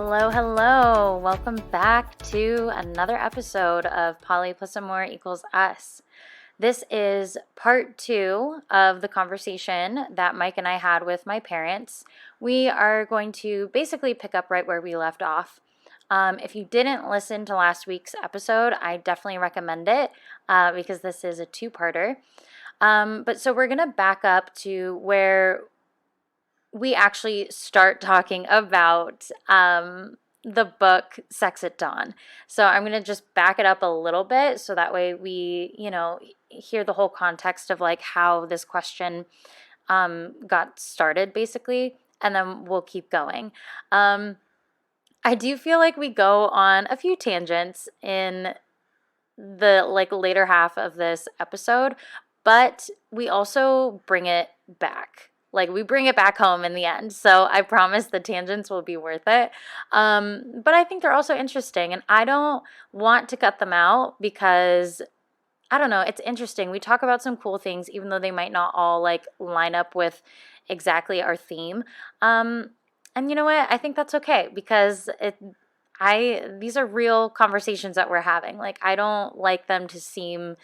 Hello, hello. Welcome back to another episode of Poly plus Amor equals us. This is part 2 of the conversation that Mike and I had with my parents. We are going to basically pick up right where we left off. If you didn't listen to last week's episode, I definitely recommend it because this is a two-parter. But so we're going to back up to where we actually start talking about the book Sex at Dawn. So I'm going to just back it up a little bit so that way we, hear the whole context of like how this question got started basically, and then we'll keep going. I do feel like we go on a few tangents in the later half of this episode, but we also bring it back. We bring it back home in the end. So I promise the tangents will be worth it. But I think they're also interesting. And I don't want to cut them out because, I don't know, it's interesting. We talk about some cool things, even though they might not all line up with exactly our theme. And you know what? I think that's okay because these are real conversations that we're having. I don't like them to seem,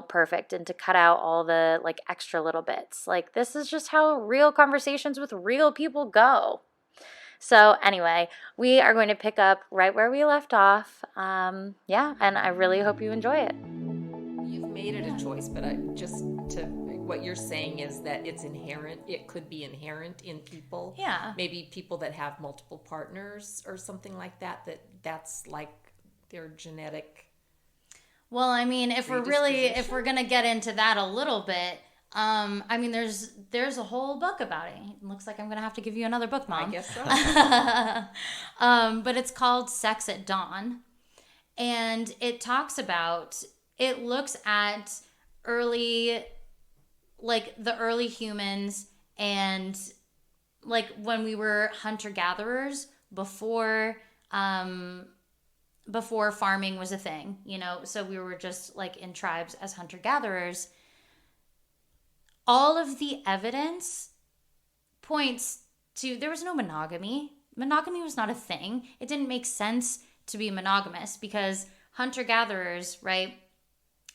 perfect and to cut out all the extra little bits. This is just how real conversations with real people go. So anyway, we are going to pick up right where we left off. And I really hope you enjoy it. You've made it a choice, but what you're saying is that it's inherent. It could be inherent in people. Yeah. Maybe people that have multiple partners or something like that. That's like their genetic. Well, I mean, if we're gonna get into that a little bit, there's a whole book about it. It looks like I'm gonna have to give you another book, Mom. I guess so. But it's called Sex at Dawn, and it looks at the early humans and when we were hunter-gatherers before farming was a thing, so we were just in tribes as hunter-gatherers. All of the evidence points to there was no monogamy. Monogamy was not a thing. It didn't make sense to be monogamous because hunter-gatherers, right?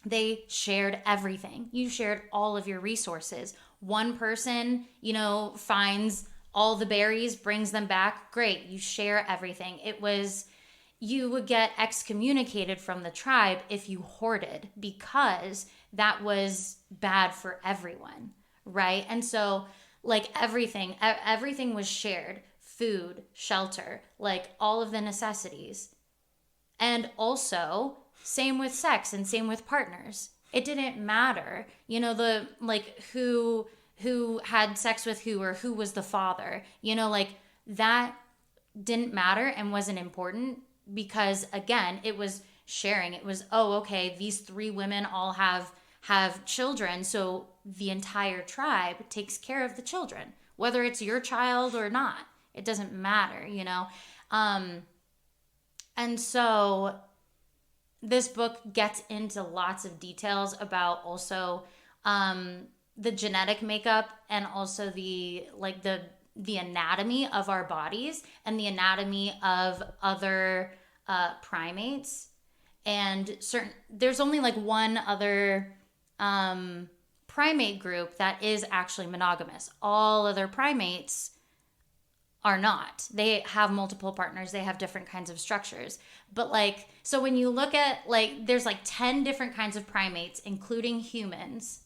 They shared everything. You shared all of your resources. One person, finds all the berries, brings them back. Great. You share everything. You would get excommunicated from the tribe if you hoarded because that was bad for everyone, right? And so everything was shared. Food, shelter, all of the necessities. And also same with sex and same with partners. It didn't matter, who had sex with who or who was the father, that didn't matter and wasn't important because again, it was sharing. It was, okay, these 3 women all have children. So the entire tribe takes care of the children, whether it's your child or not, it doesn't matter, and so this book gets into lots of details about also the genetic makeup and also the anatomy of our bodies and the anatomy of other primates. And there's only one other primate group that is actually monogamous. All other primates are not. They have multiple partners. They have different kinds of structures. But so when you look at there's 10 different kinds of primates, including humans.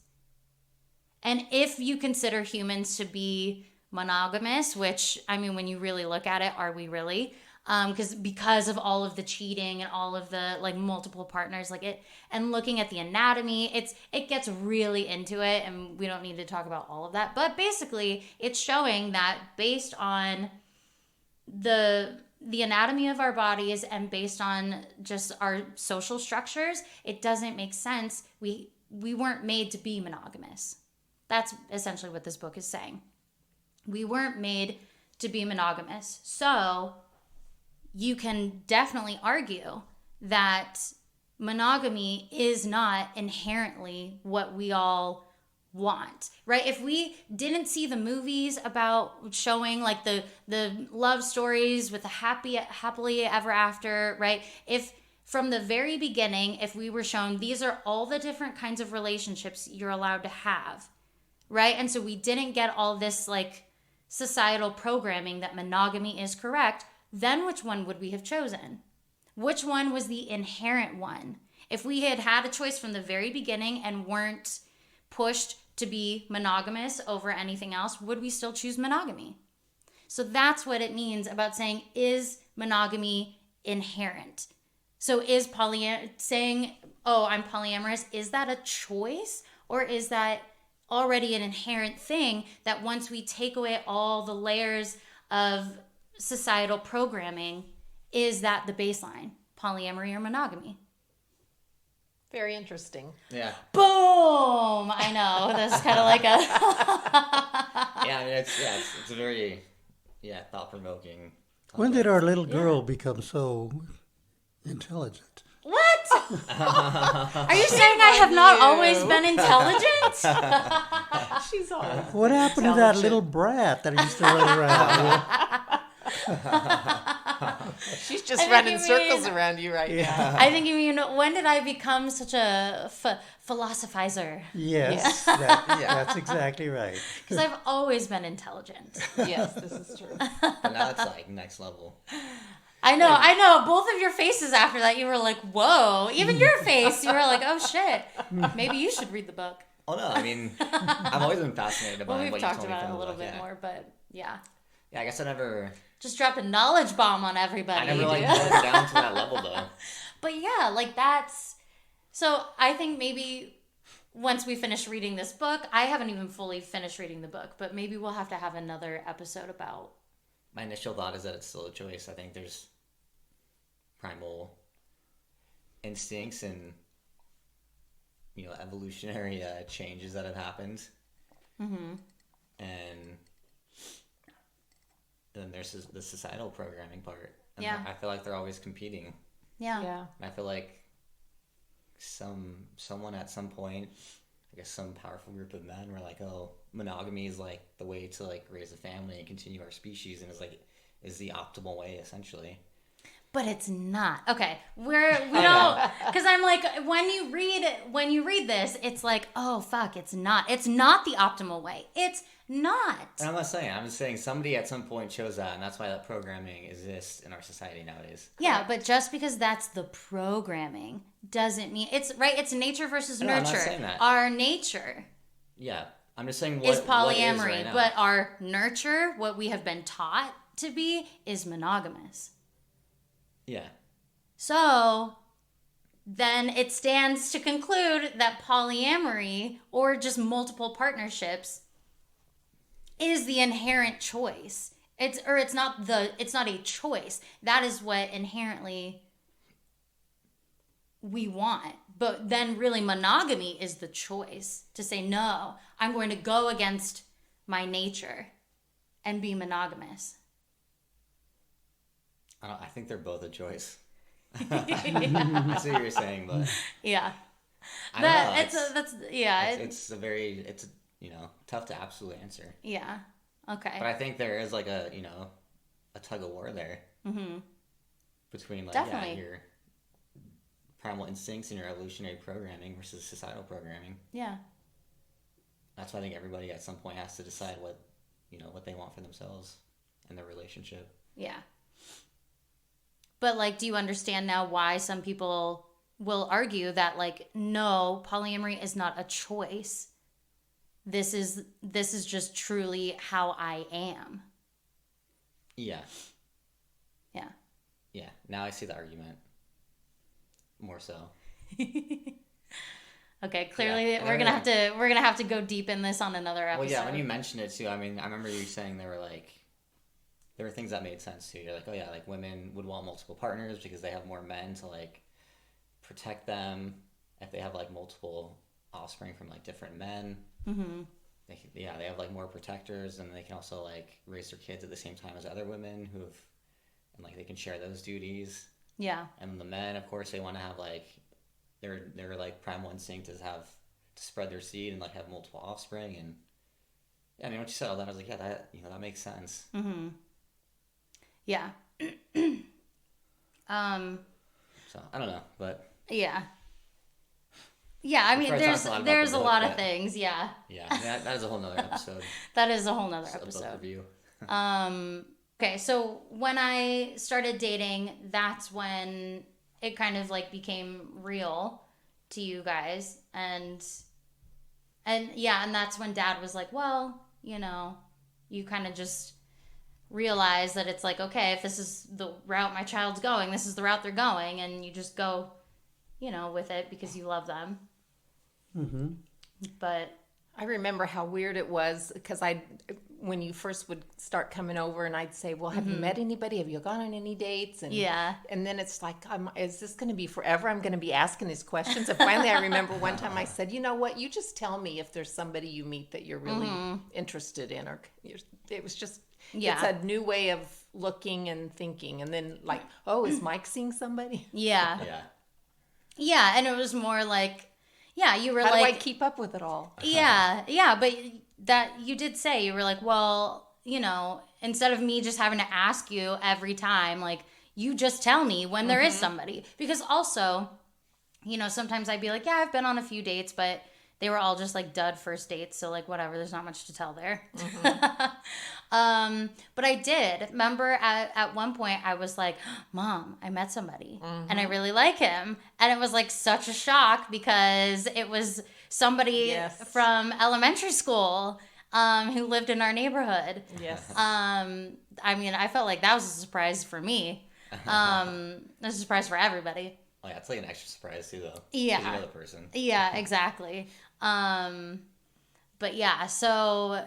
And if you consider humans to be monogamous, which, when you really look at it, are we really? Because of all of the cheating and all of the multiple partners, and looking at the anatomy, it gets really into it, and we don't need to talk about all of that. But basically, it's showing that based on the anatomy of our bodies and based on just our social structures, it doesn't make sense. We weren't made to be monogamous. That's essentially what this book is saying. We weren't made to be monogamous. So you can definitely argue that monogamy is not inherently what we all want, right? If we didn't see the movies about showing like the love stories with the happily ever after, right? If from the very beginning, if we were shown these are all the different kinds of relationships you're allowed to have, right? And so we didn't get all this like societal programming that monogamy is correct, then which one would we have chosen? Which one was the inherent one? If we had had a choice from the very beginning and weren't pushed to be monogamous over anything else, would we still choose monogamy? So that's what it means about saying, is monogamy inherent? So is saying, oh, I'm polyamorous, is that a choice? Or is that already an inherent thing that once we take away all the layers of societal programming, is that the baseline, polyamory or monogamy? Very interesting. Yeah. Boom! I know. That's kind of like a... Yeah, I mean, it's a very, thought-provoking topic. When did our little girl become so intelligent? What? Are you saying I have not always been intelligent? She's all What happened to that little brat that used to run around? She's just running circles around you right now. I think you mean, when did I become such a philosophizer? Yes, that's exactly right. Because I've always been intelligent. Yes, this is true. But now it's like next level. I know. Both of your faces after that, you were like, whoa. Even your face, you were like, oh shit. Maybe you should read the book. Oh no, I mean, I've always been fascinated by Well, what we've you talked told me about it from a the little book, bit more, but yeah. Yeah, I guess I never Just dropped a knowledge bomb on everybody. like broke it down to that level though. But yeah, like that's... So I think maybe once we finish reading this book, I haven't even fully finished reading the book, but maybe we'll have to have another episode about... My initial thought is that it's still a choice. I think there's primal instincts and evolutionary changes that have happened, and then there's the societal programming part. And Yeah. I feel like they're always competing. Yeah. Yeah. And I feel like someone at some point, I guess some powerful group of men were like, oh, monogamy is like the way to like raise a family and continue our species, and is the optimal way essentially. But it's not. Okay, we don't, because I'm like, when you read this, it's like, oh fuck, it's not the optimal way. It's not. And I'm not saying. I'm just saying somebody at some point chose that, and that's why that programming exists in our society nowadays. Yeah, but just because that's the programming doesn't mean it's right. It's nature versus No, nurture. I'm not saying that. Our nature Yeah, I'm just saying is what polyamory, is right now. but our nurture, what we have been taught to be, is monogamous. Yeah. So then it stands to conclude that polyamory or just multiple partnerships is the inherent choice. It's not a choice. That is what inherently we want. But then really monogamy is the choice to say, no, I'm going to go against my nature and be monogamous. I think they're both a choice. I see what you're saying, but Yeah. I don't know. It's It's tough to absolutely answer. yeah. Okay. But I think there is like a tug of war there. Mm-hmm. Between like Definitely. your primal instincts and your evolutionary programming versus societal programming. Yeah. That's why I think everybody at some point has to decide what they want for themselves and their relationship. Yeah. But like, do you understand now why some people will argue that like, no, polyamory is not a choice. This is just truly how I am. Yeah. Yeah. Yeah. Now I see the argument. More so. Okay, clearly Yeah. we're gonna have to go deep in this on another episode. Well, yeah, when you mentioned it too, I mean, I remember you saying there were things that made sense too. You're like, oh yeah, like women would want multiple partners because they have more men to like protect them if they have like multiple offspring from like different men. Mm-hmm. They have like more protectors, and they can also like raise their kids at the same time as other women and like they can share those duties. Yeah. And the men, of course, they want to have like their like primal instinct is to spread their seed and like have multiple offspring. And yeah, I mean, once you said all that, I was like, yeah, that makes sense. Yeah. So I don't know, but Yeah. Yeah, I mean, probably talked a lot about there's the a book, lot of but- things, yeah. yeah, that is a whole nother episode. That is a whole nother Just a book episode. review. Okay, so when I started dating, that's when it kind of like became real to you guys. And yeah, and that's when Dad was like, well, you kind of just realize that it's like, okay, if this is the route my child's going, this is the route they're going, and you just go, with it because you love them. But I remember how weird it was because when you first would start coming over and I'd say, well, have you met anybody? Have you gone on any dates? And yeah. And then it's like, is this going to be forever? I'm going to be asking these questions. And finally, I remember one time I said, you know what? You just tell me if there's somebody you meet that you're really interested in. It was just, it's a new way of looking and thinking. And then like, oh, is Mike seeing somebody? Yeah. Yeah. Yeah, and it was more like, yeah, you were How like, do I keep up with it all? yeah, but that you did say, you were like, well, instead of me just having to ask you every time, like, you just tell me when there is somebody. Because also, sometimes I'd be like, yeah, I've been on a few dates, but they were all just like dud first dates, so like whatever, there's not much to tell there. But I did remember at one point I was like, Mom, I met somebody and I really like him. And it was like such a shock because it was somebody from elementary school who lived in our neighborhood. Yes. I mean, I felt like that was a surprise for me. It was a surprise for everybody. Oh yeah, it's like an extra surprise too, though. 'Cause Yeah. you know the person. Yeah, exactly. But yeah, so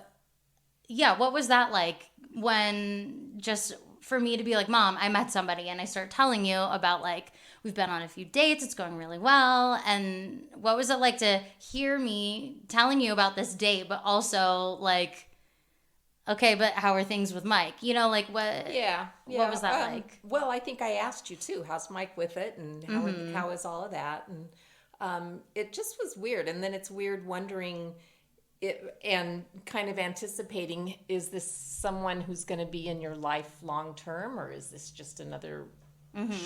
yeah, what was that like when just for me to be like, Mom, I met somebody, and I start telling you about like, we've been on a few dates, it's going really well. And what was it like to hear me telling you about this date, but also like, okay, but how are things with Mike? Like what? Yeah. What was that like? Well, I think I asked you too. How's Mike with it, and how is all of that? And it just was weird. And then it's weird wondering it and kind of anticipating: is this someone who's going to be in your life long term, or is this just another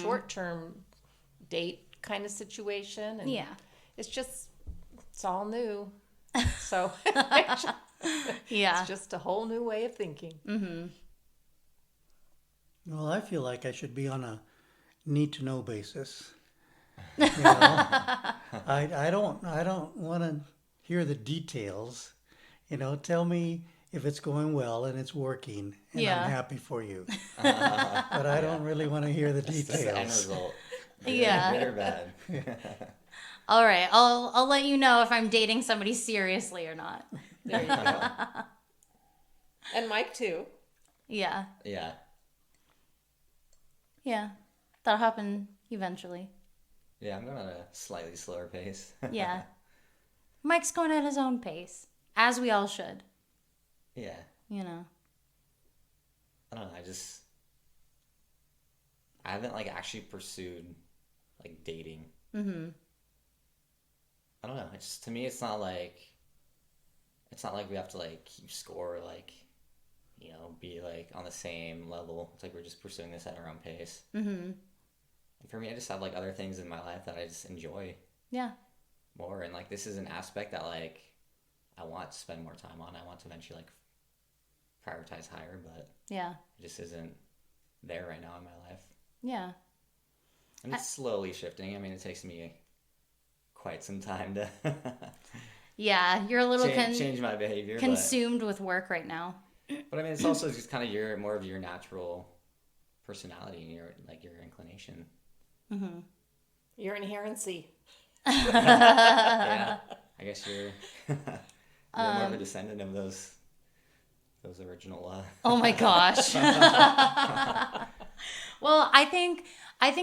short term date kind of situation? And Yeah. it's all new. So. Yeah. It's just a whole new way of thinking. Well, I feel like I should be on a need to know basis. I don't want to hear the details. Tell me if it's going well and it's working, and Yeah. I'm happy for you. But I don't really want to hear the That's the end details. result. Yeah. Good or bad. All right, I'll let you know if I'm dating somebody seriously or not. There you go. And Mike too. Yeah. Yeah. Yeah. That'll happen eventually. Yeah, I'm going at a slightly slower pace. Yeah. Mike's going at his own pace, as we all should. Yeah. You know. I don't know. I haven't like actually pursued like dating. Mm-hmm. I don't know. It's to me, it's not like we have to like keep score, like be like on the same level. It's like we're just pursuing this at our own pace. Mm-hmm. And for me, I just have like other things in my life that I just enjoy Yeah. more, and like this is an aspect that like I want to spend more time on. I want to eventually like prioritize higher, but Yeah. it just isn't there right now in my life. Yeah. And it's slowly shifting. I mean, it takes me quite some time to Yeah. You're a little change my behavior. consumed with work right now. But I mean, it's also just kind of more of your natural personality and your inclination. Mm-hmm. Your inherency. Yeah, I guess you're more of a descendant of those original. Oh my gosh. Well, I think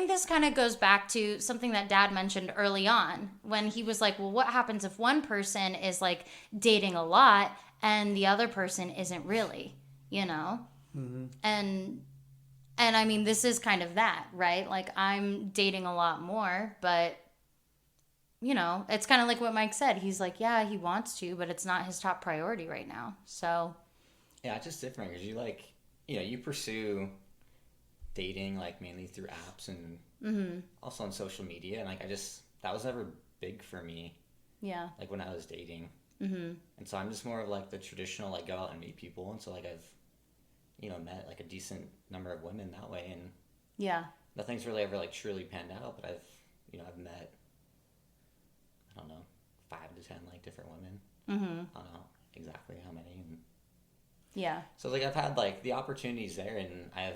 this kind of goes back to something that Dad mentioned early on when he was like, well, what happens if one person is like dating a lot and the other person isn't really, Mm-hmm. And I mean, this is kind of that, right? Like I'm dating a lot more, but you know, it's kind of like what Mike said. He's like, yeah, he wants to, but it's not his top priority right now. So Yeah, it's just different because you like, you know, you pursue dating like mainly through apps and also on social media, and like that was never big for me. yeah, Like when I was dating, and so I'm just more of like the traditional like go out and meet people, and so like I've, you know, met like a decent number of women that way, and yeah, nothing's really ever like truly panned out, but I've met, I don't know, 5 to 10 like different women. I don't know exactly how many, and yeah, so like I've had like the opportunities there, and I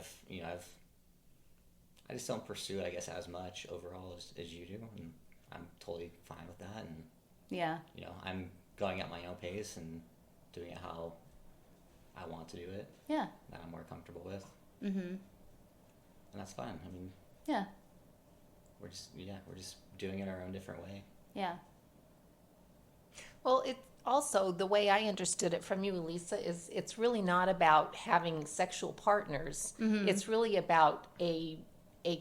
just don't pursue it, I guess, as much overall as you do, and I'm totally fine with that, and yeah, you know, I'm going at my own pace and doing it how I want to do it, yeah, that I'm more comfortable with, and that's fine. I mean, yeah, we're just doing it our own different way. yeah, Well, it also, the way I understood it from you, Lisa, is it's really not about having sexual partners. It's really about a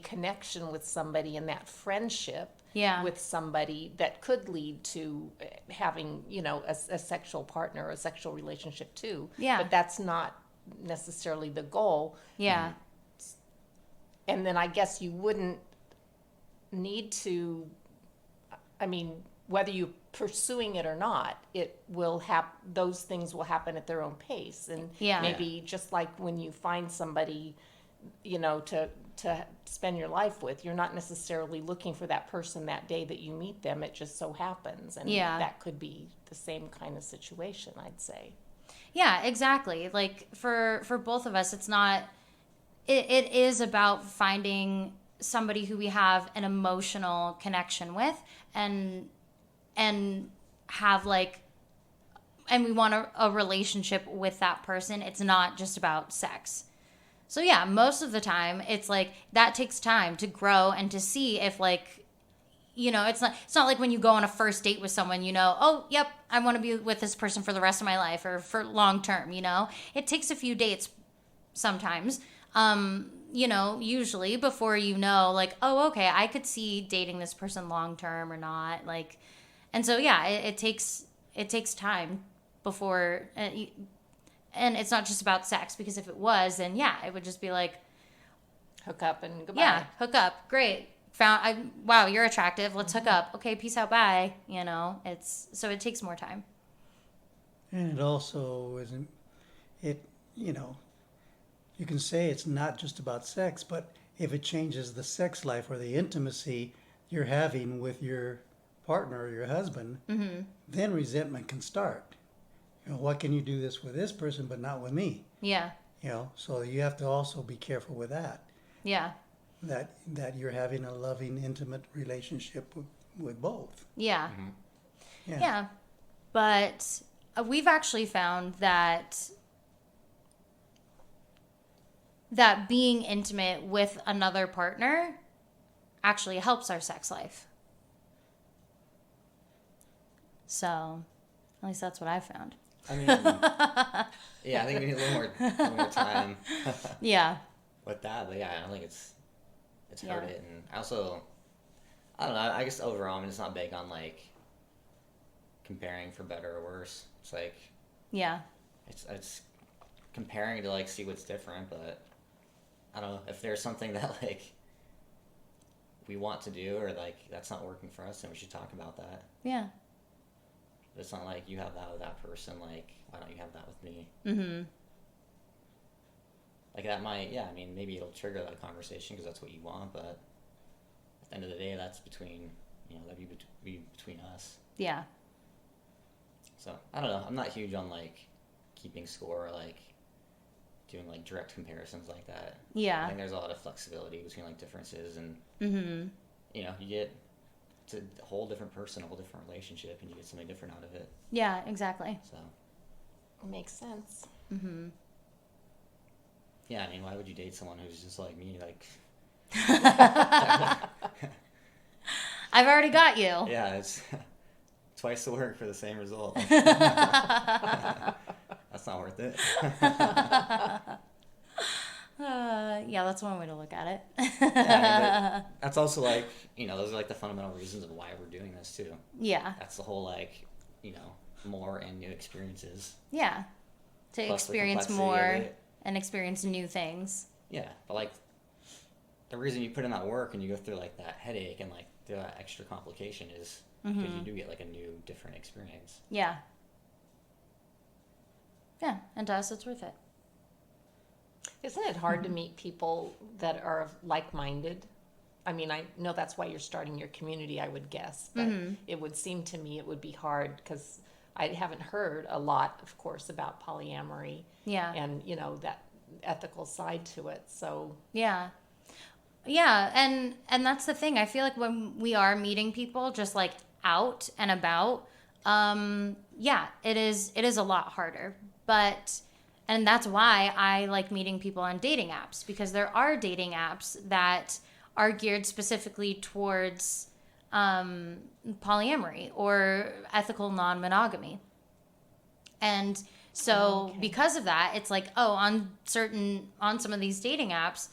connection with somebody and that friendship Yeah. with somebody that could lead to having, you know, a sexual partner or a sexual relationship too. Yeah. But that's not necessarily the goal. yeah, And then I guess you wouldn't need to, I mean, whether you're pursuing it or not, it will those things will happen at their own pace. And Yeah. maybe just like when you find somebody, you know, to spend your life with, you're not necessarily looking for that person that day that you meet them. It just so happens. And Yeah. that could be the same kind of situation, I'd say. Yeah, exactly. Like for both of us, it's not. It is about finding somebody who we have an emotional connection with, and have like, and we want a relationship with that person. It's not just about sex. So yeah, most of the time it's like that takes time to grow and to see if like, you know, it's not like when you go on a first date with someone, you know, oh, yep, I want to be with this person for the rest of my life or for long term, you know. It takes a few dates sometimes, you know, usually before you know, like, oh, okay, I could see dating this person long term or not, like, and so yeah, it takes time before, and it's not just about sex, because if it was, then yeah, it would just be like, Hook up and goodbye. yeah, hook up, great. Wow, you're attractive. Let's hook up. Okay, peace out, bye. You know, so it takes more time. And it also isn't, you know, you can say it's not just about sex, but if it changes the sex life or the intimacy you're having with your partner or your husband, then resentment can start. You know, why can you do this with this person but not with me? Yeah, You know, so you have to also be careful with that. yeah, That you're having a loving, intimate relationship with both. yeah, Yeah. yeah. But we've actually found that being intimate with another partner actually helps our sex life. So, at least that's what I found. I mean, yeah, I think we need a little more time Yeah, with that, but yeah, I don't think it's Yeah. hurt it, and I don't know. I guess overall, I mean, it's not big on like comparing for better or worse. It's like yeah, it's comparing to like see what's different, but I don't know if there's something that like we want to do or like that's not working for us, then we should talk about that. yeah. It's not like you have that with that person, like why don't you have that with me? Mm-hmm. Like that might, yeah, I mean, maybe it'll trigger that conversation because that's what you want, but at the end of the day, that's between, you know, that'd be between us. Yeah, So, I don't know. I'm not huge on, like, keeping score or, like, doing, like, direct comparisons like that. I yeah, think there's a lot of flexibility between, like, differences and, mm-hmm. you know, you get to a whole different person, a whole different relationship, and you get something different out of it. Yeah, exactly. So, Makes sense. Mm-hmm. yeah, I mean, why would you date someone who's just like me? Like, I've already got you. yeah, it's twice the work for the same result. That's not worth it. Yeah, that's one way to look at it. Yeah, but that's also like, those are like the fundamental reasons of why we're doing this too. Yeah. That's the whole like, more and new experiences. Yeah. To Plus the experience complexity of more it. and experience new things. Yeah, but like the reason you put in that work and you go through like that headache and like through that extra complication is because you do get like a new, different experience. Yeah. Yeah, and to us, it's worth it. Isn't it hard to meet people that are like-minded? I mean, I know that's why you're starting your community, I would guess, but it would seem to me it would be hard because I haven't heard a lot, of course, about polyamory. Yeah. And, that ethical side to it. So Yeah. Yeah, and that's the thing. I feel like when we are meeting people just like out and about, it is a lot harder. And that's why I like meeting people on dating apps, because there are dating apps that are geared specifically towards polyamory or ethical non-monogamy. And so because of that, it's like, on some of these dating apps,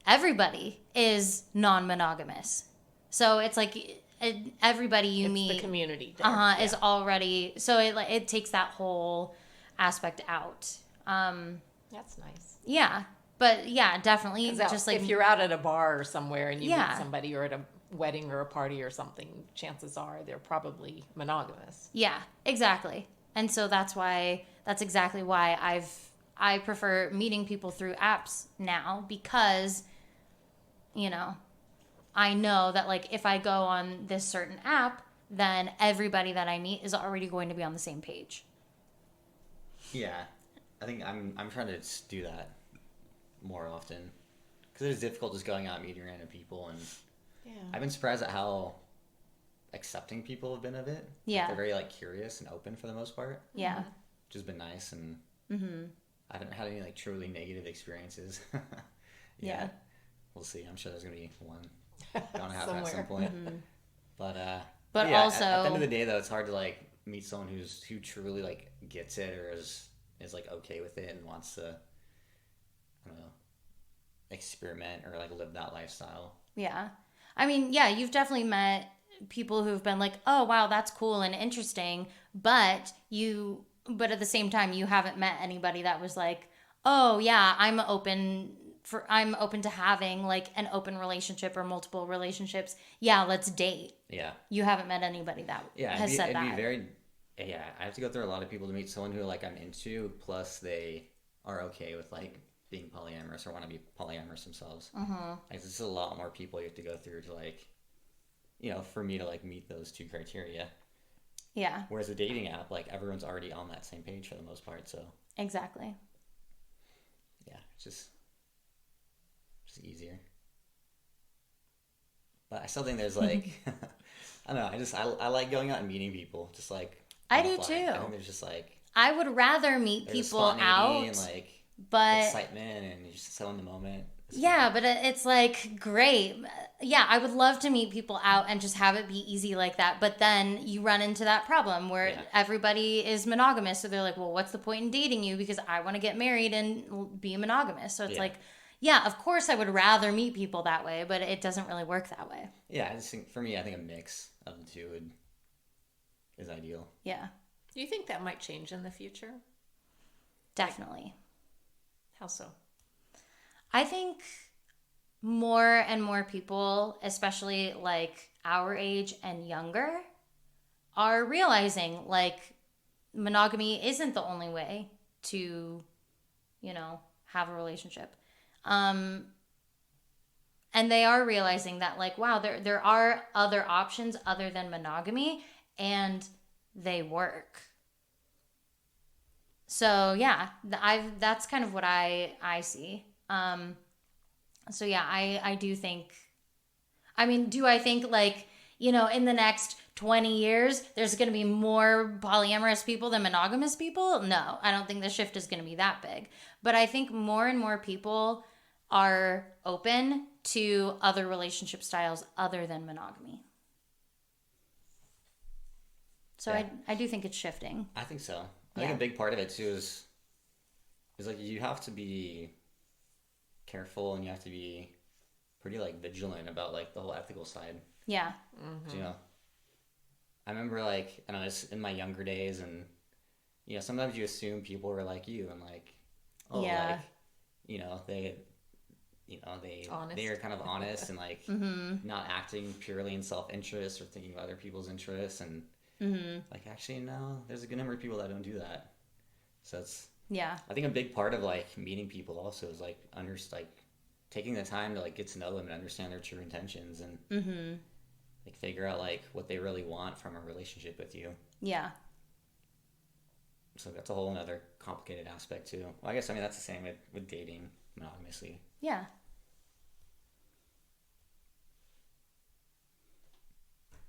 everybody is non-monogamous. So it's like everybody you it's meet the community there. is already, so it takes that whole aspect out. That's nice. Yeah. But yeah, definitely. Just like if you're out at a bar or somewhere and you Yeah. meet somebody, or at a wedding or a party or something, chances are they're probably monogamous. Yeah, exactly. And so that's exactly why I prefer meeting people through apps now, because I know that like if I go on this certain app, then everybody that I meet is already going to be on the same page. Yeah, I think I'm trying to do that more often, because it is difficult just going out and meeting random people, and I've been surprised at how accepting people have been of it. Yeah. Like, they're very like curious and open for the most part. Yeah. Which has been nice, and I haven't had any like truly negative experiences. Yeah. We'll see. I'm sure there's gonna be one gonna happen at some Somewhere. point. But also at the end of the day though, it's hard to like meet someone who truly like gets it, or is like okay with it and wants to, I don't know, experiment or like live that lifestyle. Yeah. I mean, yeah, you've definitely met people who've been like, "Oh, wow, that's cool and interesting," but at the same time you haven't met anybody that was like, "Oh, yeah, I'm open to having like an open relationship or multiple relationships. Yeah, let's date." Yeah. You haven't met anybody that has said that. I have to go through a lot of people to meet someone who like I'm into, plus they are okay with like being polyamorous or want to be polyamorous themselves. Like there's a lot more people you have to go through to like, for me to like meet those two criteria. Yeah. Whereas a dating app, like everyone's already on that same page for the most part, so Exactly. yeah, it's just easier. But I still think there's like I don't know, I like going out and meeting people, just like I do on the fly. too. I think there's just like I would rather meet there's people spontaneity out, and like but excitement, and you're just so in the moment. It's yeah, fun. but it's like great. Yeah, I would love to meet people out and just have it be easy like that. But then you run into that problem where everybody is monogamous. So they're like, well, what's the point in dating you? Because I want to get married and be monogamous. So it's like, yeah, of course I would rather meet people that way, but it doesn't really work that way. Yeah, I just think for me, I think a mix of the two is ideal. Yeah, Do you think that might change in the future? definitely. How so? I think more and more people, especially like our age and younger, are realizing like monogamy isn't the only way to, have a relationship. And they are realizing that like, wow, there are other options other than monogamy, and they work. So yeah, that's kind of what I see. So yeah, I do think, I mean, do I think like, in the next 20 years, there's going to be more polyamorous people than monogamous people? No, I don't think the shift is going to be that big. But I think more and more people are open to other relationship styles other than monogamy. So Yeah. I do think it's shifting. I think so. I think a big part of it too is like you have to be careful and you have to be pretty like vigilant about like the whole ethical side. Yeah. 'Cause, you know, I remember like, I don't know, just in my younger days, and you know, sometimes you assume people are like you and like, oh, Yeah. like, you know, they Honest. are kind of honest and like not acting purely in self-interest or thinking of other people's interests, and like actually no, there's a good number of people that don't do that. So it's, Yeah. I think a big part of like meeting people also is like taking the time to like get to know them and understand their true intentions, and like figure out like what they really want from a relationship with you. Yeah. So that's a whole other complicated aspect too. Well, I guess I mean that's the same with dating monogamously. Yeah.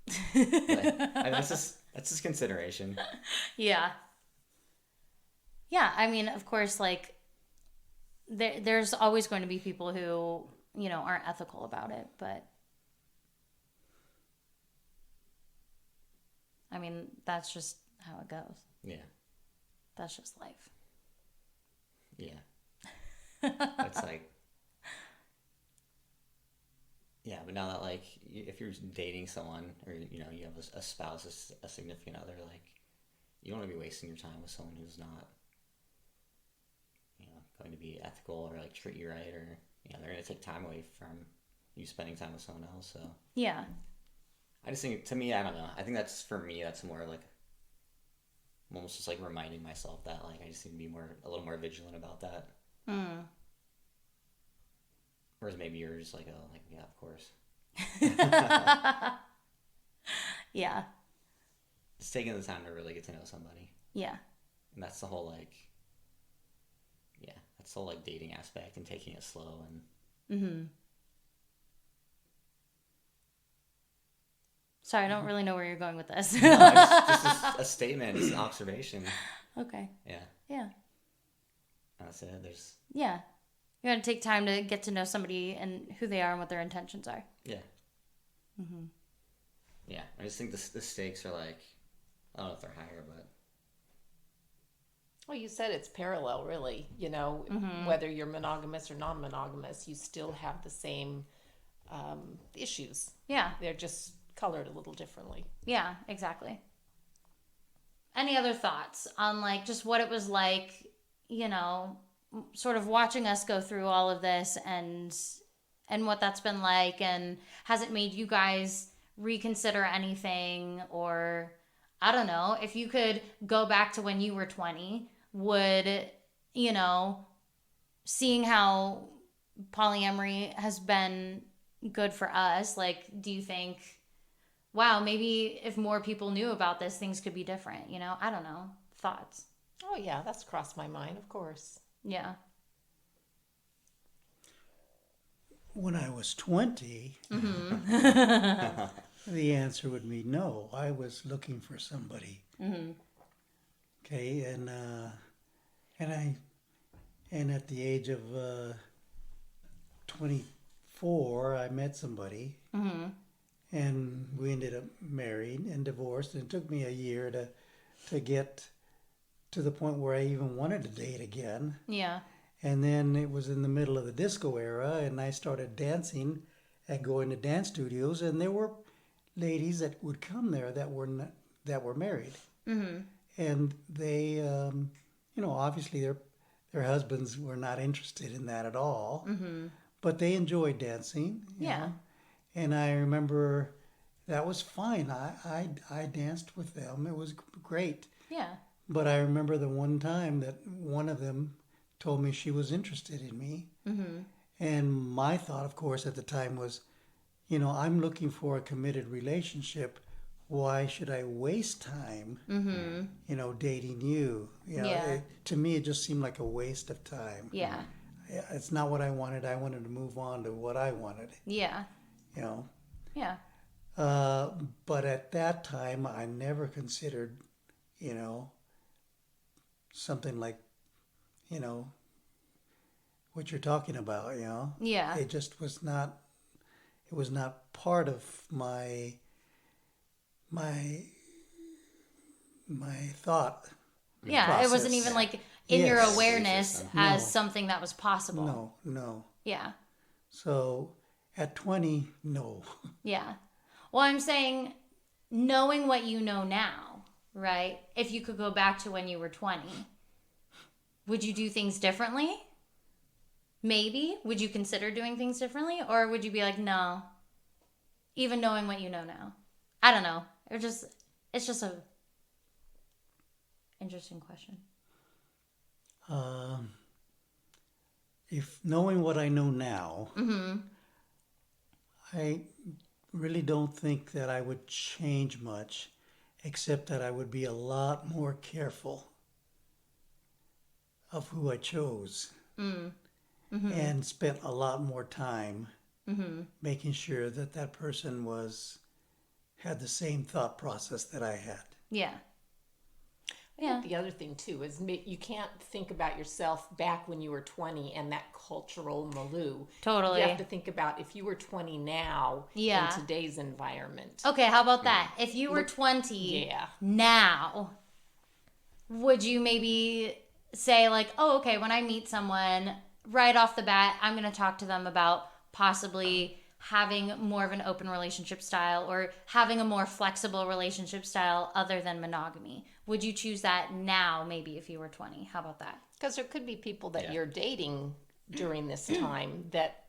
But, I mean, that's just consideration. Yeah. Yeah, I mean, of course, like there's always going to be people who, you know, aren't ethical about it, but I mean, that's just how it goes. Yeah. That's just life. Yeah. It's like, yeah, but now that like if you're dating someone, or you know you have a spouse, a significant other, like you don't want to be wasting your time with someone who's not, you know, going to be ethical or like treat you right, or you know they're going to take time away from you spending time with someone else. So Yeah. I just think, to me, I don't know, I think that's, for me, that's more like I'm almost just like reminding myself that like I just need to be a little more vigilant about that. Whereas maybe you're just like, oh, like, yeah, of course. Yeah. It's taking the time to really get to know somebody. Yeah. And that's the whole like, yeah, that's the whole like dating aspect, and taking it slow, and Sorry, I don't really know where you're going with this. no, just a statement, it's an observation. Okay. Yeah. Yeah. And that's it. There's, Yeah. You got to take time to get to know somebody and who they are and what their intentions are. yeah. Yeah, I just think the stakes are like, I don't know if they're higher, but Well, you said it's parallel, really. You know, whether you're monogamous or non-monogamous, you still have the same issues. Yeah. They're just colored a little differently. Yeah, exactly. Any other thoughts on like just what it was like, you know, sort of watching us go through all of this, and what that's been like, and has it made you guys reconsider anything? Or I don't know, if you could go back to when you were 20, would, you know, seeing how polyamory has been good for us, like, do you think, wow, maybe if more people knew about this, things could be different, you know? I don't know. Thoughts? Oh, yeah, that's crossed my mind, of course. Yeah. When I was 20, the answer would be no. I was looking for somebody. Okay, and at the age of 24, I met somebody, and we ended up married and divorced. And it took me a year to get to the point where I even wanted to date again. Yeah. And then it was in the middle of the disco era, and I started dancing and going to dance studios, and there were ladies that would come there that were married, and they, you know, obviously their husbands were not interested in that at all, but they enjoyed dancing. You know? And I remember that was fine. I danced with them. It was great. Yeah. But I remember the one time that one of them told me she was interested in me. And my thought, of course, at the time was, you know, I'm looking for a committed relationship. Why should I waste time, you know, dating you? You know, to me, it just seemed like a waste of time. Yeah. It's not what I wanted. I wanted to move on to what I wanted, Yeah. you know. Yeah. But at that time, I never considered, you know, something like, you know, what you're talking about, you know. Yeah. It just was not, it was not part of my thought. Yeah. It wasn't process. even like in your Yes. awareness System. as No. something that was possible. No. Yeah. So at 20, no. Yeah. Well, I'm saying knowing what you know now, right? If you could go back to when you were 20, would you do things differently? Maybe. Would you consider doing things differently? Or would you be like, no, even knowing what you know now? I don't know. It's just a interesting question. If knowing what I know now, I really don't think that I would change much, except that I would be a lot more careful of who I chose and spent a lot more time making sure that that person had the same thought process that I had. Yeah. I think the other thing too is you can't think about yourself back when you were 20 and that cultural milieu. Totally. You have to think about if you were 20 now in today's environment. Okay, how about that? If you were 20 now, would you maybe say like, oh, okay, when I meet someone right off the bat, I'm going to talk to them about possibly having more of an open relationship style or having a more flexible relationship style other than monogamy? Would you choose that now, maybe if you were 20? How about that? Because there could be people that you're dating during this time that,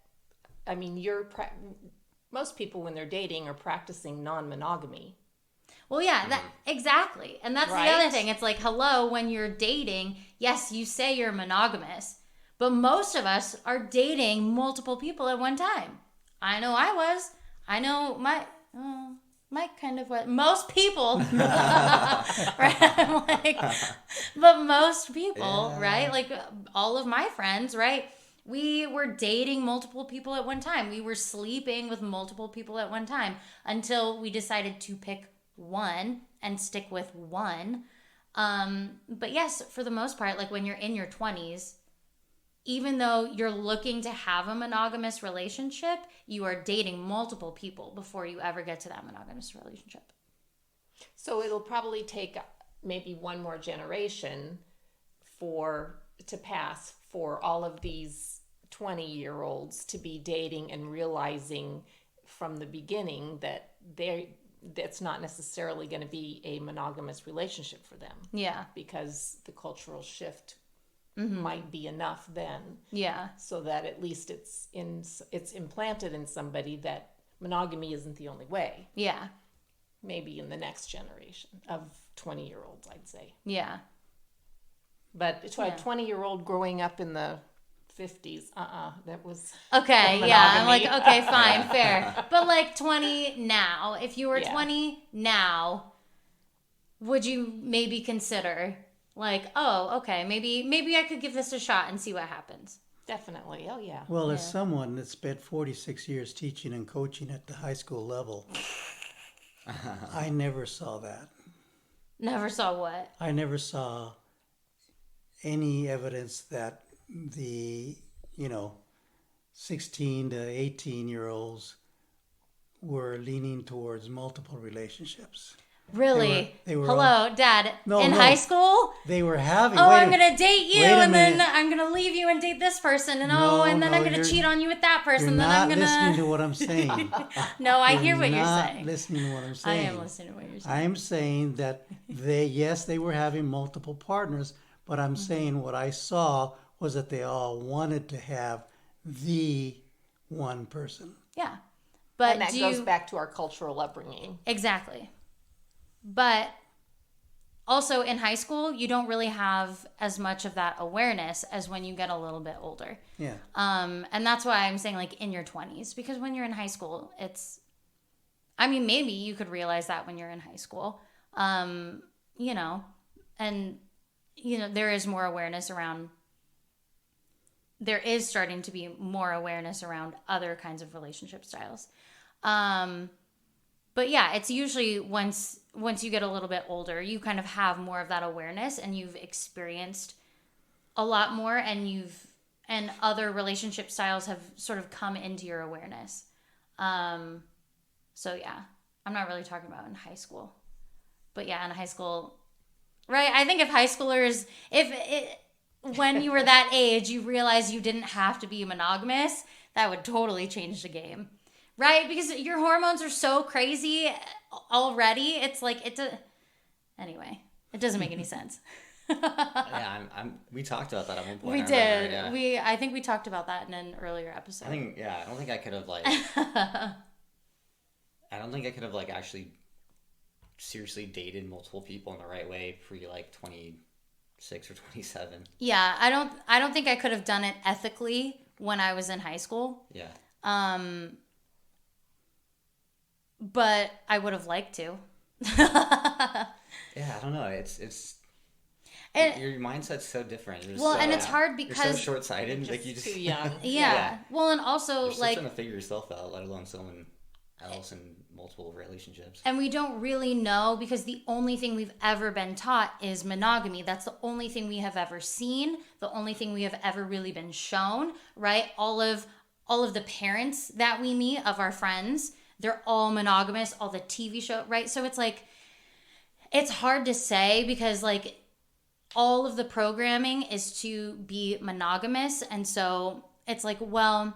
I mean, most people when they're dating are practicing non-monogamy. Well, yeah, exactly. And that's the other thing. It's like, hello, when you're dating, yes, you say you're monogamous, but most of us are dating multiple people at one time. I know I was. I know Mike kind of was. Most people, right? Like, but most people, right? Like all of my friends, right? We were dating multiple people at one time. We were sleeping with multiple people at one time until we decided to pick one and stick with one. But yes, for the most part, like when you're in your 20s, even though you're looking to have a monogamous relationship, you are dating multiple people before you ever get to that monogamous relationship. So it'll probably take maybe one more generation to pass for all of these 20-year-olds to be dating and realizing from the beginning that that's not necessarily going to be a monogamous relationship for them. Yeah. Because the cultural shift might be enough then. Yeah. So that at least it's implanted in somebody that monogamy isn't the only way. Yeah. Maybe in the next generation of 20-year-olds, I'd say. Yeah. But to a 20-year-old growing up in the 50s, that was okay. Yeah, I'm like, okay, fine, fair. But like 20 now, if you were 20 now, would you maybe consider like, oh, okay, maybe I could give this a shot and see what happens? Definitely. Oh, yeah. Well, as someone that spent 46 years teaching and coaching at the high school level, I never saw that. Never saw what? I never saw any evidence that the 16 to 18-year-olds were leaning towards multiple relationships. Really? They were Hello, Dad. In high school? They were having. Oh, I'm going to date you, and then I'm going to leave you and date this person, and then I'm going to cheat on you with that person. You're then I'm not going to. listening to what I'm saying. No, I hear what you're not saying. listening to what I'm saying. I am listening to what you're saying. I'm saying that they were having multiple partners, but I'm saying what I saw was that they all wanted to have the one person. Yeah. But and that goes back to our cultural upbringing. Exactly. But also in high school, you don't really have as much of that awareness as when you get a little bit older. Yeah. And that's why I'm saying like in your 20s, because when you're in high school, maybe you could realize that when you're in high school, there is more awareness around, there is starting to be more awareness around other kinds of relationship styles. But yeah, it's usually once you get a little bit older, you kind of have more of that awareness and you've experienced a lot more and other relationship styles have sort of come into your awareness. So yeah, I'm not really talking about in high school. But yeah, in high school, right? I think if high schoolers, when you were that age, you realized you didn't have to be monogamous, that would totally change the game. Right? Because your hormones are so crazy already. It's like, anyway, it doesn't make any sense. Yeah, we talked about that at one point. We I did. remember, yeah. I think we talked about that in an earlier episode. I don't think I could have like actually seriously dated multiple people in the right way pre like 26 or 27. Yeah, I don't think I could have done it ethically when I was in high school. Yeah. But I would have liked to. Yeah, I don't know. It's And- your mindset's so different. and it's hard you're because so short-sighted. Like you just too young. Yeah. Well, and also you're still like trying to figure yourself out, let alone someone else in multiple relationships. and we don't really know because the only thing we've ever been taught is monogamy. That's the only thing we have ever seen, the only thing we have ever really been shown, right? All of the parents that we meet of our friends, they're all monogamous, all the TV show, right? So it's like it's hard to say because like all of the programming is to be monogamous, and so it's like, well,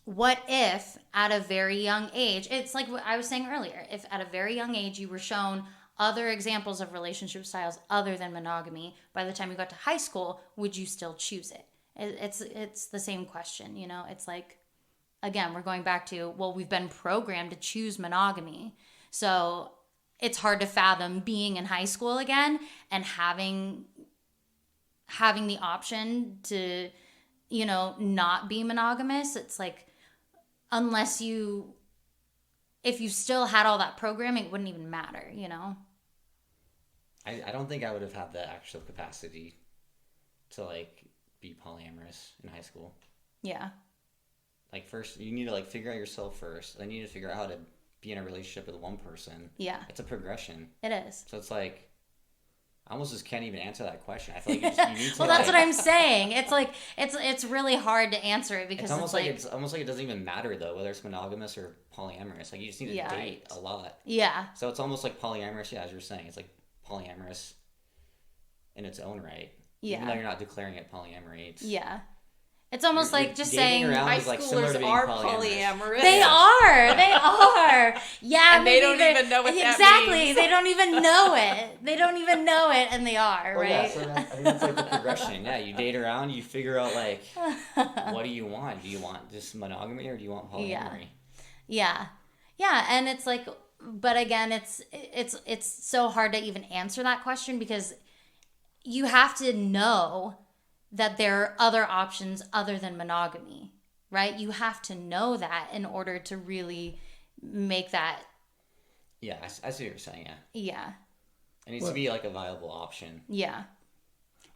what if at a very young age, it's like what I was saying earlier, if at a very young age you were shown other examples of relationship styles other than monogamy, by the time you got to high school, would you still choose it? It's the same question, you know? It's like, again, we're going back to, well, we've been programmed to choose monogamy. So it's hard to fathom being in high school again and having the option to, you know, not be monogamous. It's like, if you still had all that programming, it wouldn't even matter, you know? I don't think I would have had the actual capacity to like be polyamorous in high school. Yeah. Like first you need to like figure out yourself first. Then you need to figure out how to be in a relationship with one person. Yeah. It's a progression. It is. So it's like I almost just can't even answer that question. I feel like you need to. Well, that's what I'm saying. It's like it's really hard to answer it because it's almost like it doesn't even matter though whether it's monogamous or polyamorous. Like you just need to date a lot. Yeah. So it's almost like polyamorous. Yeah, as you were saying, it's like polyamorous in its own right. Yeah. Even though you're not declaring it polyamory. Yeah. It's almost like just dating saying around High is like similar to schoolers being are polyamorous. polyamorous. they are. Yeah, And they don't even know what that exactly. means. They don't even know it. They don't even know it, and they are, Well, right? Yeah, so I think that's like the progression. Yeah, you date around, you figure out like, what do you want? Do you want just monogamy or do you want polyamory? Yeah, and it's like, but again, it's so hard to even answer that question because you have to know that there are other options other than monogamy, right? You have to know that in order to really make that. Yeah, I see what you're saying. Yeah, Yeah. it needs to be like a viable option. Yeah.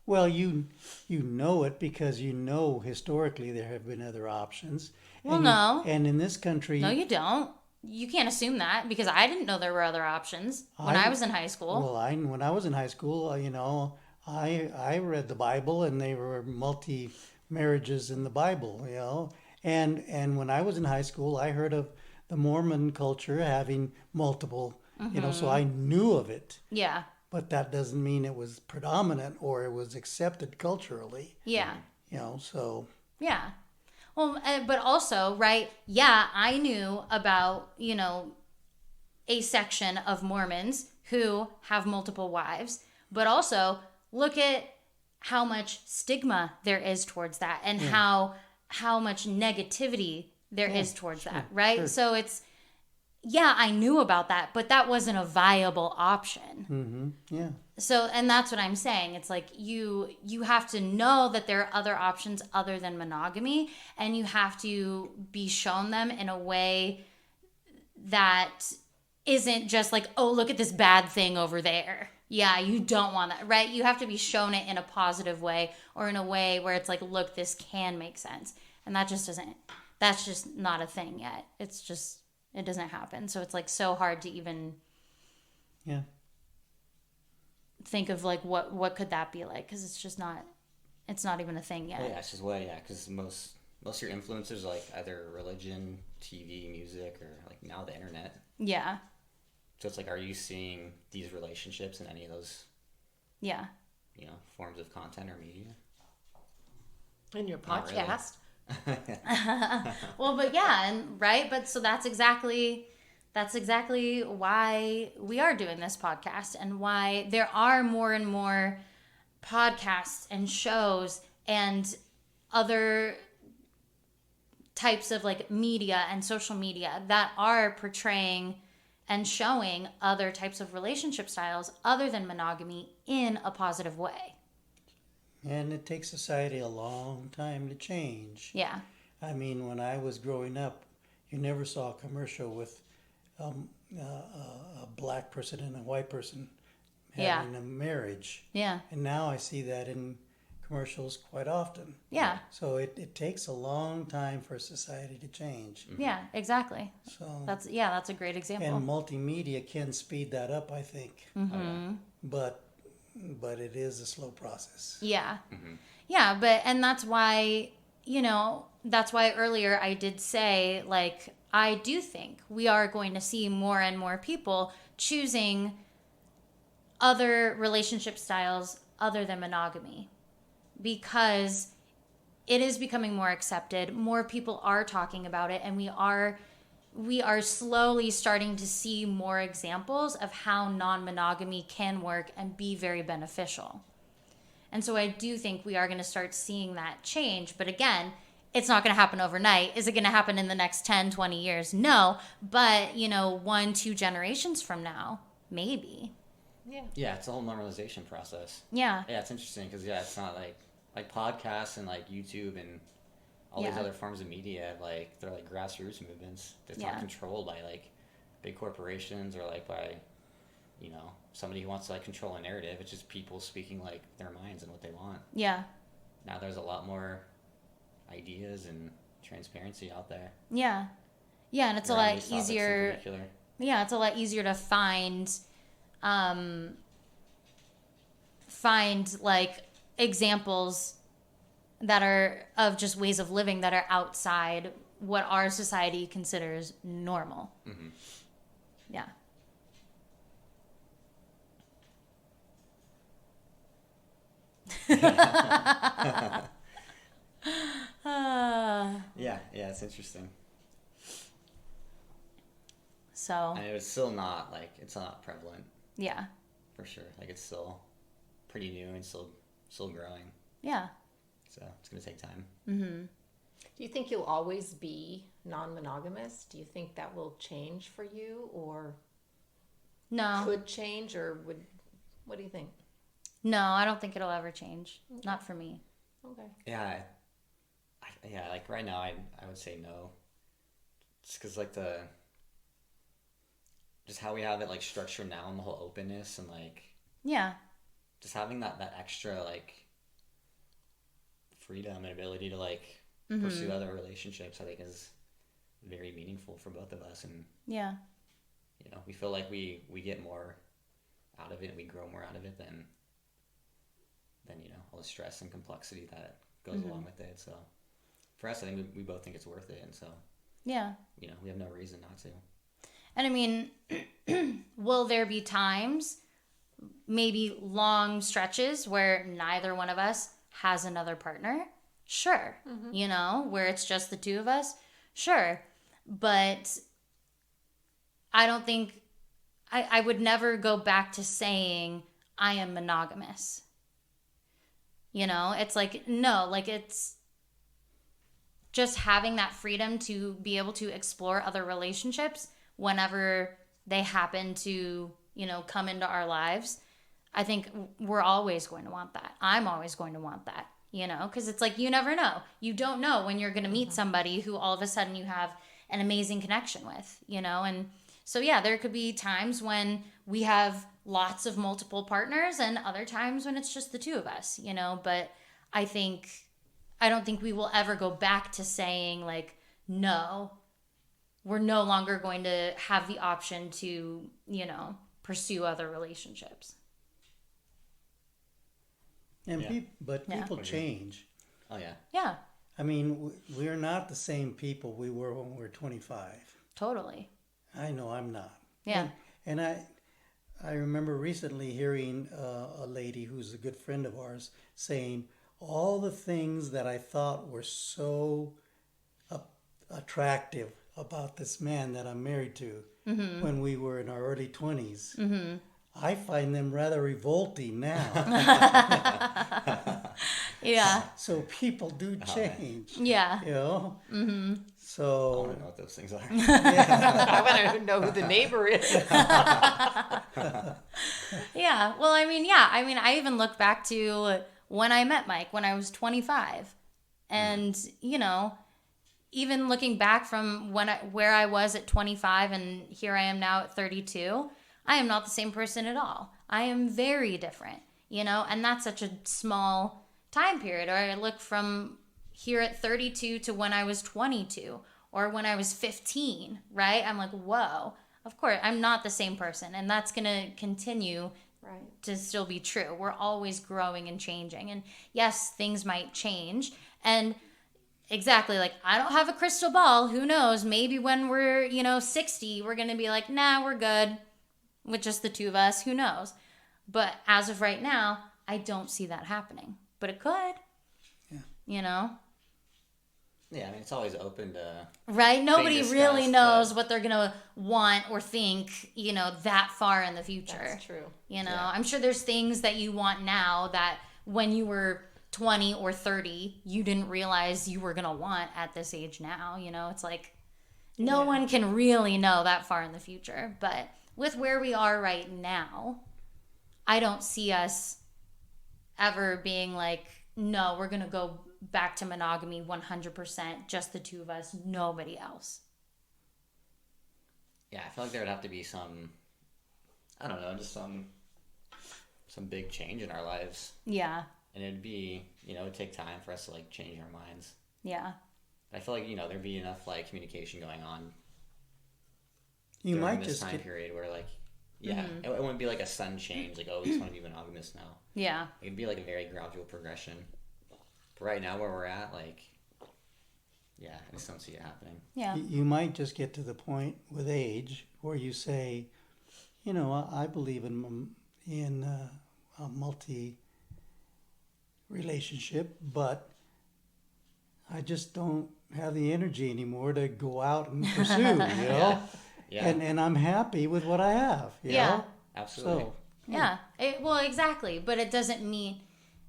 Well, you know it because you know historically there have been other options. Well, and no. And in this country, No, you don't. You can't assume that because I didn't know there were other options when I was in high school. Well, when I was in high school, you know, I read the Bible and they were multi marriages in the Bible, you know. And when I was in high school, I heard of the Mormon culture having multiple, you know, so I knew of it. Yeah. But that doesn't mean it was predominant or it was accepted culturally, Yeah. you know, so. Yeah. Well, but also, right? Yeah, I knew about, you know, a section of Mormons who have multiple wives, but also look at how much stigma there is towards that and how much negativity there is towards that, right? Sure. So it's, yeah, I knew about that, but that wasn't a viable option. Mm-hmm. Yeah. So, and that's what I'm saying. It's like you have to know that there are other options other than monogamy, and you have to be shown them in a way that isn't just like, oh, look at this bad thing over there. Yeah, you don't want that, right? You have to be shown it in a positive way or in a way where it's like, look, this can make sense. And that just doesn't, that's just not a thing yet. It's just, it doesn't happen. So it's like so hard to even think of like what could that be like, because it's just not, it's not even a thing yet. Well, yeah, it's just because most of your influencers are like either religion, TV, music, or like now the internet. Yeah. So it's like, are you seeing these relationships in any of those, Yeah. you know, forms of content or media? In your Not really. podcast. Well, but yeah, and right, but so that's exactly why we are doing this podcast and why there are more and more podcasts and shows and other types of like media and social media that are portraying and showing other types of relationship styles other than monogamy in a positive way. And it takes society a long time to change. Yeah. I mean, when I was growing up, you never saw a commercial with a black person and a white person Yeah. having a marriage. Yeah. And now I see that in commercials quite often. Yeah. So it takes a long time for society to change. Yeah, exactly. So That's a great example. and multimedia can speed that up, I think. But it is a slow process. Yeah. Yeah, but and that's why, that's why earlier I did say like I do think we are going to see more and more people choosing other relationship styles other than monogamy because it is becoming more accepted. More people are talking about it, and we are slowly starting to see more examples of how non-monogamy can work and be very beneficial. And so I do think we are going to start seeing that change. But again, it's not going to happen overnight. Is it going to happen in the next 10, 20 years? No. But, 1-2 generations from now, maybe. Yeah, it's a whole normalization process. Yeah. Yeah, it's interesting because it's not like podcasts and like YouTube and all these Yeah. other forms of media. Like they're like grassroots movements. It's Yeah. not controlled by like big corporations or like by somebody who wants to like control a narrative. It's just people speaking like their minds and what they want. Yeah. Now there's a lot more ideas and transparency out there. Yeah. Yeah, and it's a around lot these topics in easier. particular. Yeah, it's a lot easier to find like examples that are of just ways of living that are outside what our society considers normal. Mm-hmm. Yeah. Yeah, it's interesting. So, And it's still not it's not prevalent yeah. for sure. Like it's still pretty new and still growing. Yeah. So it's gonna take time. Do you think you'll always be non-monogamous? Do you think that will change for you, or No. could change, or would? What do you think? No, I don't think it'll ever change. Not for me. Okay. Yeah, like right now, I would say no. Just because just how we have it like structured now and the whole openness and like Yeah. just having that extra like freedom and ability to like pursue other relationships, I think is very meaningful for both of us. And Yeah. we feel like we get more out of it and we grow more out of it than all the stress and complexity that goes along with it. So for us, I think we both think it's worth it, and so Yeah. we have no reason not to. And I mean, will there be times, maybe long stretches, where neither one of us has another partner? Sure. Where it's just the two of us? Sure. But I don't think, I would never go back to saying I am monogamous. It's like, no, like it's just having that freedom to be able to explore other relationships whenever they happen to, come into our lives. I think we're always going to want that. I'm always going to want that, because it's like you never know. You don't know when you're going to meet somebody who all of a sudden you have an amazing connection with, and so yeah, there could be times when we have lots of multiple partners and other times when it's just the two of us, but I don't think we will ever go back to saying like, no, we're no longer going to have the option to, pursue other relationships. And Yeah. but Yeah. people change. Oh yeah. Yeah, I mean, we're not the same people we were when we were 25. totally. I know I'm not. Yeah. And I remember recently hearing a lady who's a good friend of ours saying, all the things that I thought were so attractive about this man that I'm married to when we were in our early 20s. I find them rather revolting now. Yeah. So people do change. Yeah. You know? I So, don't know what those things are. I want to know who the neighbor is. Yeah. Well, I mean, yeah. I mean, I even look back to when I met Mike when I was 25. And, you know, even looking back from where I was at 25 and here I am now at 32, I am not the same person at all. I am very different, you know, and that's such a small time period. Or I look from here at 32 to when I was 22 or when I was 15, right? I'm like, whoa, of course, I'm not the same person. And that's going to continue to still be true. We're always growing and changing. And yes, things might change. And exactly, like, I don't have a crystal ball. Who knows? Maybe when we're, you know, 60, we're going to be like, nah, we're good with just the two of us. Who knows? But as of right now, I don't see that happening. But it could. Yeah. You know? Yeah, I mean, it's always open to... Right? Nobody discussed, really knows but- what they're going to want or think, you know, that far in the future. That's true. You know, Yeah. I'm sure there's things that you want now that when you were 20 or 30, you didn't realize you were going to want at this age now. You know, it's like no one can really know that far in the future. But with where we are right now, I don't see us ever being like, no, we're going to go back to monogamy 100%, just the two of us, nobody else. Yeah, I feel like there would have to be some, I don't know, just some big change in our lives. Yeah. And it'd be, you know, it'd take time for us to, like, change our minds. Yeah. I feel like, you know, there'd be enough, like, communication going on you during might this just time get, period where, like, yeah, it wouldn't be like a sudden change, like, oh, we just want to be monogamous now. Yeah. It'd be like a very gradual progression. But right now, where we're at, like, yeah, I just don't see it happening. Yeah. you might just get to the point with age where you say, you know, I believe in a multi relationship, but I just don't have the energy anymore to go out and pursue, you know? Yeah, And I'm happy with what I have, you Yeah. know? absolutely. So, Yeah. Well, exactly. But it doesn't mean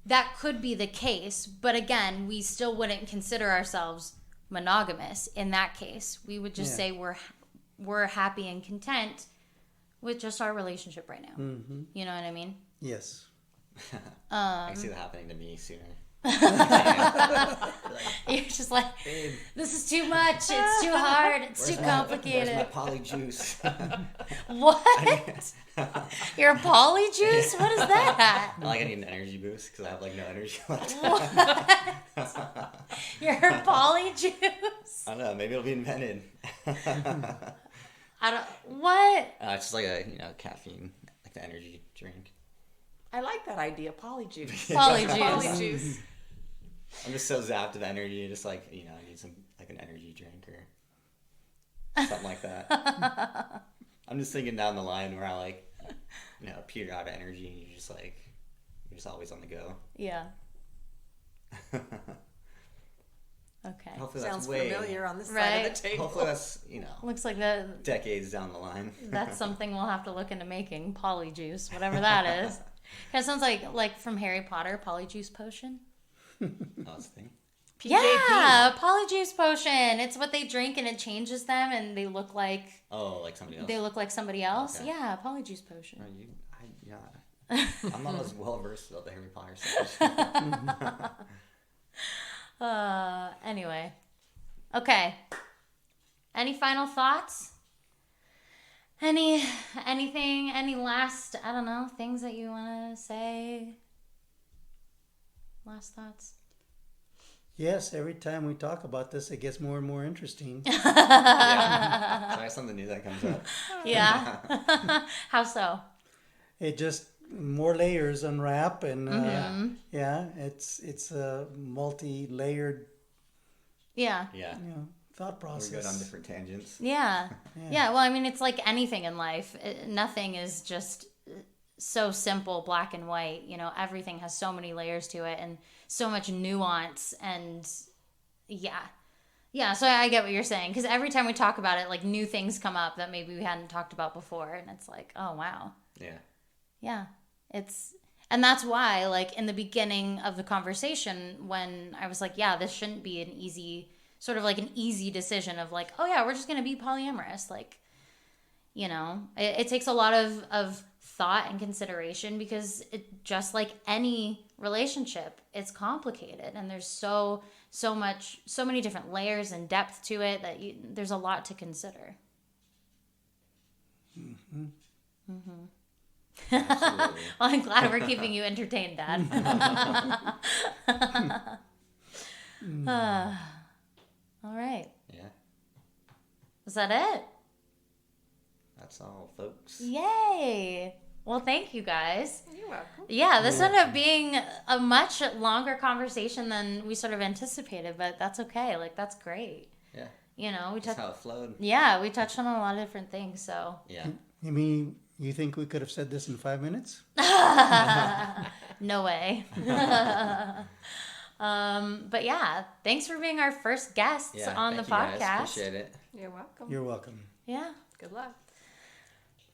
that could be the case. But again, we still wouldn't consider ourselves monogamous in that case. We would just say we're happy and content with just our relationship right now. mm-hmm. You know what I mean? Yes. I can see that happening to me sooner. You're just like, Babe, this is too much. It's too hard. It's too where's complicated. my poly juice? What? You're a poly juice? What is that? I need an energy boost because I have, like, no energy left. You're a poly juice? I don't know, maybe it'll be invented. I don't. What? It's just like a, you know, caffeine, like the energy drink. I like that idea, polyjuice. Poly juice. Polyjuice. I'm just so zapped of energy, just like, you know, I need some, like, an energy drink or something like that. I'm just thinking down the line where I, like, you know, peter out of energy and you're just always on the go. Yeah. Okay. Hopefully that's Sounds way, familiar on the side Right. of the table. hopefully that's, you know, Looks like decades down the line. that's something we'll have to look into making. Polyjuice, whatever that is. That sounds like from Harry Potter, Polyjuice potion. Oh, that's the thing. PJP. Yeah, Polyjuice potion. It's what they drink and it changes them and they look like Oh, like somebody else. somebody else. Okay. Yeah, Polyjuice potion. I'm not as well versed about the Harry Potter stuff. Anyway. Okay. Any final thoughts? Anything, any last, I don't know, things that you want to say? Last thoughts? Yes, every time we talk about this, it gets more and more interesting. Yeah. Try something new that comes up. Yeah. How so? It just more layers unwrap, and yeah, it's a multi-layered, Yeah. Yeah. you know, thought We're process. good on different tangents. Yeah. Yeah. Well, I mean, it's like anything in life. Nothing is just so simple, black and white. You know, everything has so many layers to it and so much nuance. And yeah, so I get what you're saying, because every time we talk about it, like, new things come up that maybe we hadn't talked about before, and it's like, oh wow. Yeah, and that's why, like, in the beginning of the conversation, when I was like, yeah, this shouldn't be an easy, sort of like an easy decision of like, oh yeah, we're just going to be polyamorous. Like, you know, it takes a lot of thought and consideration, because it, just like any relationship, it's complicated, and there's so many different layers and depth to it that there's a lot to consider. Well, I'm glad we're keeping you entertained, Dad. All right. Yeah. Is that it? That's all, folks. Yay. Well, thank you guys. You're welcome. Yeah, this ended up being a much longer conversation than we sort of anticipated, but that's okay. Like, that's great. Yeah. You know, we That's touched. how it flowed. Yeah, we touched on a lot of different things. So. Yeah. You mean you think we could have said this in 5 minutes? No way. But yeah, thanks for being our first guests on the thank you podcast. guys. Appreciate it. You're welcome. You're welcome. Yeah. Good luck.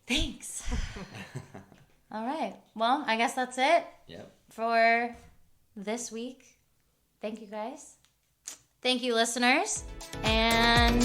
Thanks. All right. Well, I guess that's it Yep. for this week. Thank you guys. Thank you, listeners. And